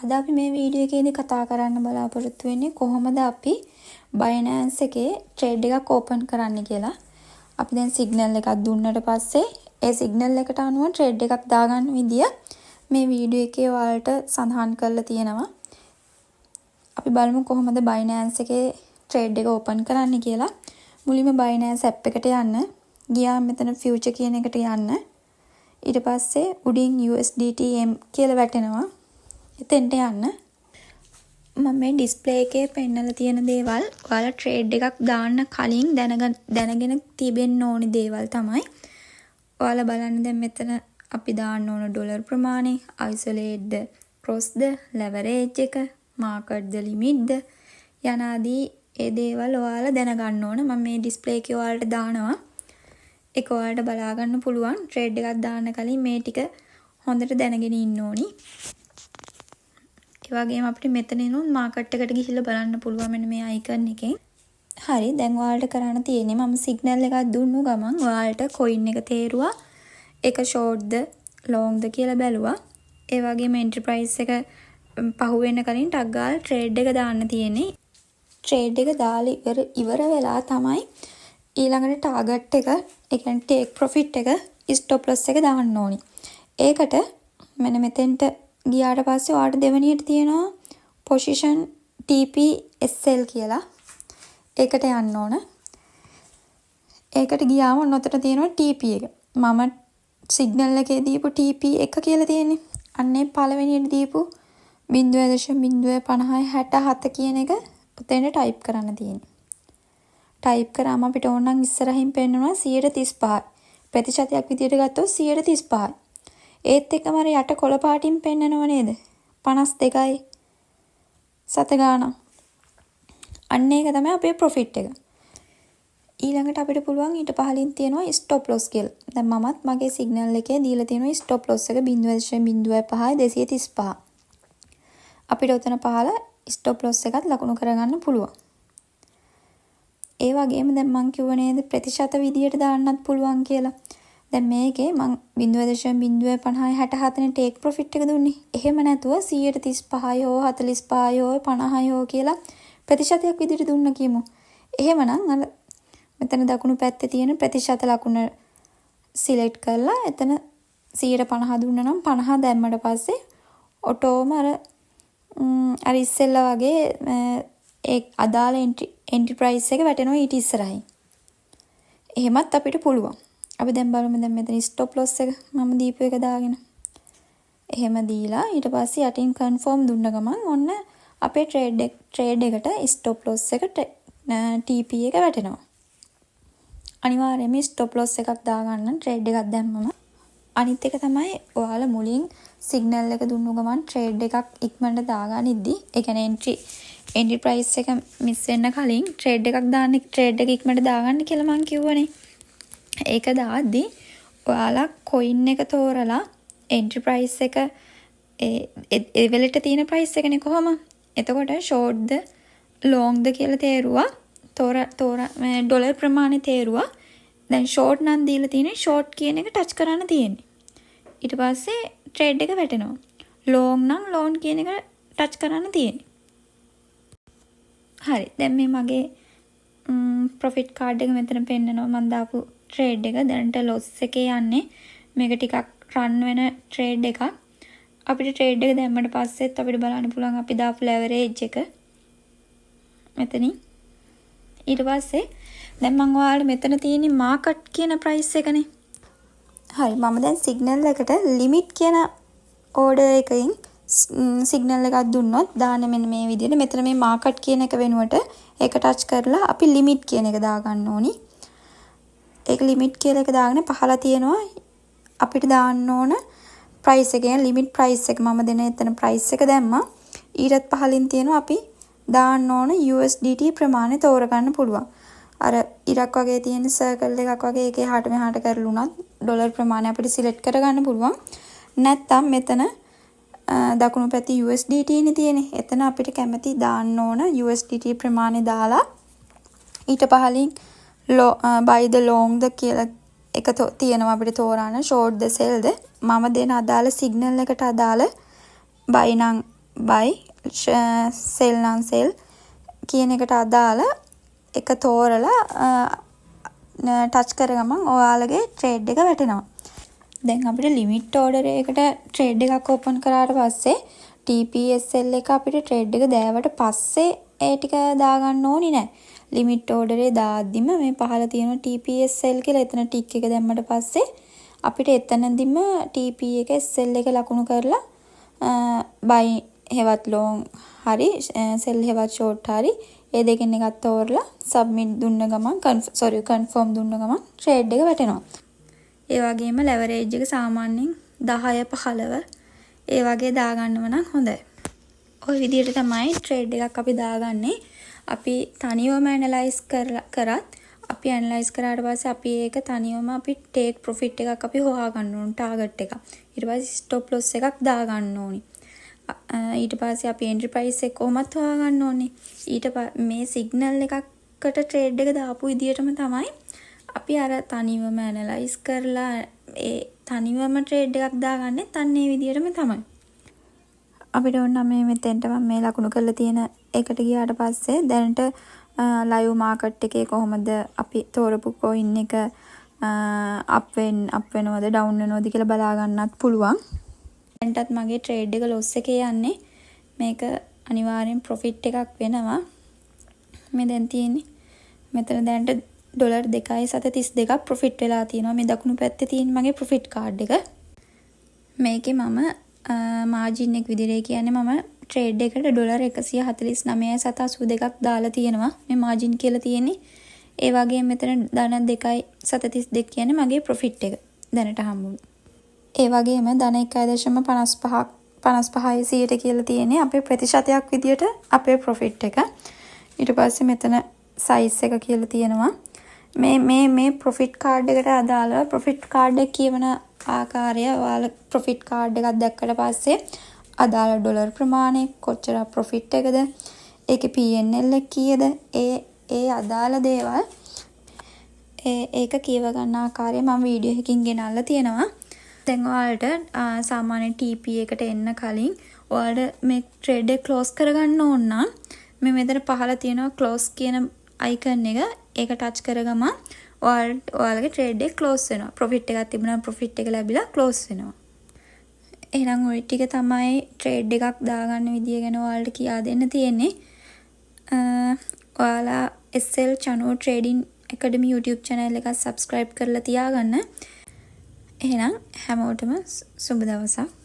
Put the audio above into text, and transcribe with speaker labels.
Speaker 1: අද අපි මේ වීඩියෝ එකේදී කතා කරන්න බලාපොරොත්තු වෙන්නේ කොහොමද අපි Binance එකේ ට්‍රේඩ් එකක් ඕපන් කරන්න කියලා. අපි දැන් සිග්නල් එකක් දුන්නට පස්සේ ඒ සිග්නල් එකට අනුව ට්‍රේඩ් එකක් දාගන්න විදිය මේ වීඩියෝ එකේ ඔයාලට සඳහන් කරලා තියෙනවා. අපි බලමු කොහොමද Binance එකේ ට්‍රේඩ් එක ඕපන් කරන්න කියලා. මුලින්ම Binance app එකට යන්න. ගියාම මෙතන future කියන එකට යන්න. ඊට පස්සේ උඩින් USDTM කියලා වැටෙනවා. එතෙන්ට යන්න. මම මේ ඩිස්ප්ලේ එකේ පෙන්නලා තියෙන දේවල් ඔයාලා ට්‍රේඩ් එකක් දාන්න කලින් දැනගෙන තිබෙන්න ඕනි දේවල් තමයි. ඔයාලා බලන්න දැන් මෙතන අපි දාන්න ඕන ඩොලර් ප්‍රමාණය, isolate ද, cross ද, leverage එක, market ද, limit ද යනාදී ඒ දේවල් ඔයාලා දැනගන්න ඕන. මම මේ ඩිස්ප්ලේ එකේ ඔයාලට දානවා. ඒක ඔයාලට බලා ගන්න පුළුවන්. ට්‍රේඩ් එකක් දාන්න කලින් මේ ටික හොඳට දැනගෙන ඉන්න ඕනි. ඒ වගේම අපිට මෙතනිනුත් මාකට් එකට ගිහිල්ලා බලන්න පුළුවන් මෙන්න මේ අයිකන් එකෙන්. හරි දැන් ඔයාලට කරන්න තියෙන්නේ මම සිග්නල් එකක් දුන්නු ගමන් ඔයාලට coin එක තේරුවා. ඒක short ද long ද කියලා බැලුවා. ඒ වගේම entry price එක පහු වෙන්න කලින් ටක් ගාලා trade එක දාන්න තියෙන්නේ. trade එක දාලා ඉවර වෙලා තමයි ඊළඟට target එක ඒ කියන්නේ take profit එක stop loss එක දාන්න ඕනි. ඒකට මෙන්න මෙතෙන්ට ගියාට පස්සේ ඔයාලට දෙවෙනියට තියෙනවා position TPSL කියලා. ඒකට යන්න ඕන. ඒකට ගියාම ඔන්නතර තියෙනවා TP එක. මම සිග්නල් එකේ දීපු TP එක කියලා තියෙන්නේ. අන්නේ පළවෙනියට දීපු 0.05067 කියන එක උතෙන්ට ටයිප් කරන්න තියෙන්නේ. ටයිප් කරාම අපිට ඕන නම් ඉස්සරහින් පෙන්නනවා 135. ප්‍රතිශතයක් විදියට ගත්තොත් 135. ඒත් එක්කම අර යට කොළ පාටින් පෙන්නනව නේද? 52යි සත ගාණක්. අන්න ඒක තමයි අපේ ප්‍රොෆිට් එක. ඊළඟට අපිට පුළුවන් ඊට පහලින් තියෙනවා ස්ටොප් ලොස් කියලා. දැන් මමත් මගේ සිග්නල් එකේ දීලා තියෙනවා ස්ටොප් ලොස් එක 0.05 අපිට උතන පහල ස්ටොප් ලොස් එකත් ලකුණු කරගන්න පුළුවන්. ඒ වගේම දැන් මම කිව්ව නේද ප්‍රතිශත විදියට දාන්නත් පුළුවන් කියලා. දැන් මේකේ මම 0.05067 නේ ටේක් ප්‍රොෆිට් එක දුන්නේ. එහෙම නැතුව 135යි හෝ 45යි හෝ 50යි හෝ කියලා ප්‍රතිශතයක් විදිහට දුන්න කියමු. එහෙමනම් අර මෙතන දකුණු පැත්තේ තියෙන ප්‍රතිශත ලකුණ සිලෙක්ට් කරලා එතන 150 දුන්නා නම් 50 දැම්මට පස්සේ ඔටෝම අර ඉස්සෙල්ලා වගේ ඒ අදාළ එන්ට්‍රි ප්‍රයිස් එක වැටෙනවා ඊට ඉස්සරහින්. එහෙමත් අපිට පුළුවන්. අපි දැන් බලමු දැන් මෙතන ස්ටොප් ලොස් එක මම දීපු එක දාගෙන. එහෙම දීලා ඊට පස්සේ යටින් කන්ෆර්ම් දුන්න ගමන් ඔන්න අපේ ට්‍රේඩ් එකට ස්ටොප් ලොස් එක TP එක වැටෙනවා. අනිවාර්යයෙන්ම ස්ටොප් ලොස් එකක් දාගන්න ට්‍රේඩ් එකක් දැම්මම. අනිත් එක තමයි ඔයාලා මුලින් සිග්නල් එක දුන්නු ගමන් ට්‍රේඩ් එකක් ඉක්මනට දාගනිද්දි ඒ කියන්නේ එන්ට්‍රි ප්‍රයිස් එක මිස් වෙන්න කලින් ට්‍රේඩ් එකක් දාන්න ට්‍රේඩ් එක ඉක්මනට දාගන්න කියලා මම කිව්වනේ. ඒක දාද්දී ඔයාලා coin එක තෝරලා entry price එක ඒ වෙලට තියෙන price එකනේ කොහොම. එතකොට short ද long ද කියලා තේරුවා. තෝර ඩොලර් ප්‍රමාණය තේරුවා. දැන් short නම් දීලා තියෙන්නේ short කියන එක ටච් කරන්න තියෙන්නේ. ඊට පස්සේ trade එක වැටෙනවා. long නම් long කියන එක ටච් කරන්න තියෙන්නේ. හරි. දැන් මේ මගේ profit card එක මෙතන පෙන්නනවා මම දාපු ට්‍රේඩ් එක. දැනට ලොස් එකේ යන්නේ. මේක ටිකක් රන් වෙන ට්‍රේඩ් එකක්. අපිට ට්‍රේඩ් එක දැම්මට පස්සෙත් අපිට බලන්න පුළුවන් අපි දාපු ලෙවරේජ් එක මෙතනින්. ඊට පස්සේ දැන් මම ඔයාලට මෙතන තියෙන්නේ මාකට් කියන ප්‍රයිස් එකනේ. හරි මම දැන් සිග්නල් එකට ලිමිට් කියන ඕඩර් එකකින් සිග්නල් එකක් දුන්නොත් දාන්නේ මෙන්න මේ විදිහට. මෙතන මේ මාකට් කියන එක වෙනුවට ඒක ටච් කරලා අපි ලිමිට් කියන එක දාගන්න ඕනි. ඒක ලිමිට් කියලා එක දාගෙන පහලා තියෙනවා අපිට දාන්න ඕන ප්‍රයිස් එක. يعني ලිමිට් ප්‍රයිස් එක මම දෙන එතන ප්‍රයිස් එක දැම්මා. ඊටත් පහලින් තියෙනවා අපි දාන්න ඕන USDT ප්‍රමාණය තෝරගන්න පුළුවන්. අර ඉරක් වගේ තියෙන සර්කල් එකක් වගේ ඒකේ හාට මෙහාට කරලුණත් ඩොලර් ප්‍රමාණය අපිට සිලෙක්ට් කරගන්න පුළුවන්. නැත්තම් මෙතන දකුණු පැත්තේ USDT නේ තියෙන්නේ. එතන අපිට කැමති දාන්න ඕන USDT ප්‍රමාණය දාලා ඊට පහලින් buy the long ද කියලා එක තියෙනවා අපිට තෝරන්න. short ද sell ද මම දෙන අදාළ සිග්නල් එකට අදාළ buy නම් buy sell non sell කියන එකට අදාළ එක තෝරලා ටච් කර ගමන් ඔයාලගේ ට්‍රේඩ් එක වැටෙනවා. දැන් අපිට ලිමිට් ඕඩර් එකකට ට්‍රේඩ් එකක් ඕපන් කරාට පස්සේ TPSL එක අපිට ට්‍රේඩ් එක දෑවට පස්සේ ඒ ටික දාගන්න ඕනි නෑ. ලිමිට් ඕඩරේ දාද්දිම මේ පහළ තියෙන TPSL කියලා එතන ටික් එක දැම්මට පස්සේ අපිට එතනදිම TP එක SL එක ලකුණු කරලා buy හෙවත් long හරි sell හෙවත් short හරි ඒ දෙකෙන් එකක් තෝරලා submit දුන්න ගමන් confirm දුන්න ගමන් trade එක වැටෙනවා. ඒ වගේම leverage එක සාමාන්‍යයෙන් 10 15 ඒ වගේ දාගන්නව නම් හොඳයි. ওই විදිහට තමයි trade එකක් අපි දාගන්නේ. අපි තනියම analyze කරත් අපි ඇනලයිස් කරාට පස්සේ අපි ඒක තනියම අපි ටේක් ප්‍රොෆිට් එකක් අපි හොයා ගන්න ඕන ටාගට් එකක්. ඊට පස්සේ ස්ටොප් ලොස් එකක් දා ගන්න ඕනි. ඊට පස්සේ අපි එන්ට්‍රි ප්‍රයිස් එක කොහොමද හොයා ගන්න ඕනේ. මේ සිග්නල් එකකට ට්‍රේඩ් එක දාපු විදියටම තමයි අපි අර තනියම ඇනලයිස් කරලා ඒ තනියම ට්‍රේඩ් එකක් දාගන්නේ තන්නේ විදියටම තමයි. අපිට ඕන මේ මෙතෙන්ට මම මේ ලකුණු කරලා තියෙන එකට ගියාට පස්සේ දැනට ලයිව් මාකට් එකේ කොහොමද අපි තෝරපු කොයින් එක අප් වෙනවද ඩවුන් වෙනවද කියලා බලා ගන්නත් පුළුවන්. දැන්ටත් මගේ ට්‍රේඩ් එක ලොස් එකේ යන්නේ. මේක අනිවාර්යෙන් ප්‍රොෆිට් එකක් වෙනවා. මේ දැන් තියෙන්නේ මෙතන දැන්ට ඩොලර් 2.32ක් ප්‍රොෆිට් වෙලා තියෙනවා. මේ දකුණු පැත්තේ තියෙන මගේ ප්‍රොෆිට් කාඩ් එක. මේකේ මම මාජින් එක විදිහට කියන්නේ මම ට්‍රේඩ් එකට ඩොලර් 149.82ක් දාලා තියෙනවා. මේ මාජින් කියලා තියෙන්නේ. ඒ වගේම මෙතන ධන 2.32 කියන්නේ මගේ ප්‍රොෆිට් එක දැනට හම්බුනේ. ඒ වගේම ධන 1.55 කියලා තියෙන්නේ අපේ ප්‍රතිශතයක් විදියට අපේ ප්‍රොෆිට් එක. ඊට පස්සේ මෙතන සයිස් එක කියලා තියෙනවා. මේ ප්‍රොෆිට් කාඩ් එකට අදාළව ප්‍රොෆිට් කාඩ් එක කියවන ආකාරය ඔයාලා ප්‍රොෆිට් කාඩ් එකක් දැක්කට පස්සේ අදාළ ඩොලර් ප්‍රමාණය කොච්චර ප්‍රොෆිට් එකද ඒකේ PNL එක කීයද ඒ අදාළ දේවල් ඒක කියව ගන්න ආකාරය මම වීඩියෝ එකකින් ගෙනල්ලා තියෙනවා. දැන් ඔයාලට සාමාන්‍ය TP එකට එන්න කලින් ඔයාලට මේ ට්‍රේඩ් එක ක්ලෝස් කරගන්න ඕන නම් මේ මෙතන පහළ තියෙනවා ක්ලෝස් කියන අයිකන් එක ඒක ටච් කරගම ඔයාලගේ ට්‍රේඩ් එක ක්ලෝස් වෙනවා. ප්‍රොෆිට් එකක් තිබුණා ප්‍රොෆිට් එක ලැබිලා ක්ලෝස් වෙනවා. එහෙනම් ওই ටික තමයි ට්‍රේඩ් එකක් දාගන්න විදිය ගැන ඔයාලට කියා දෙන්න තියෙන්නේ. ඔයාලා SL Chanu Trading Academy YouTube channel එක subscribe කරලා තියාගන්න. එහෙනම් හැමෝටම සුබ දවසක්.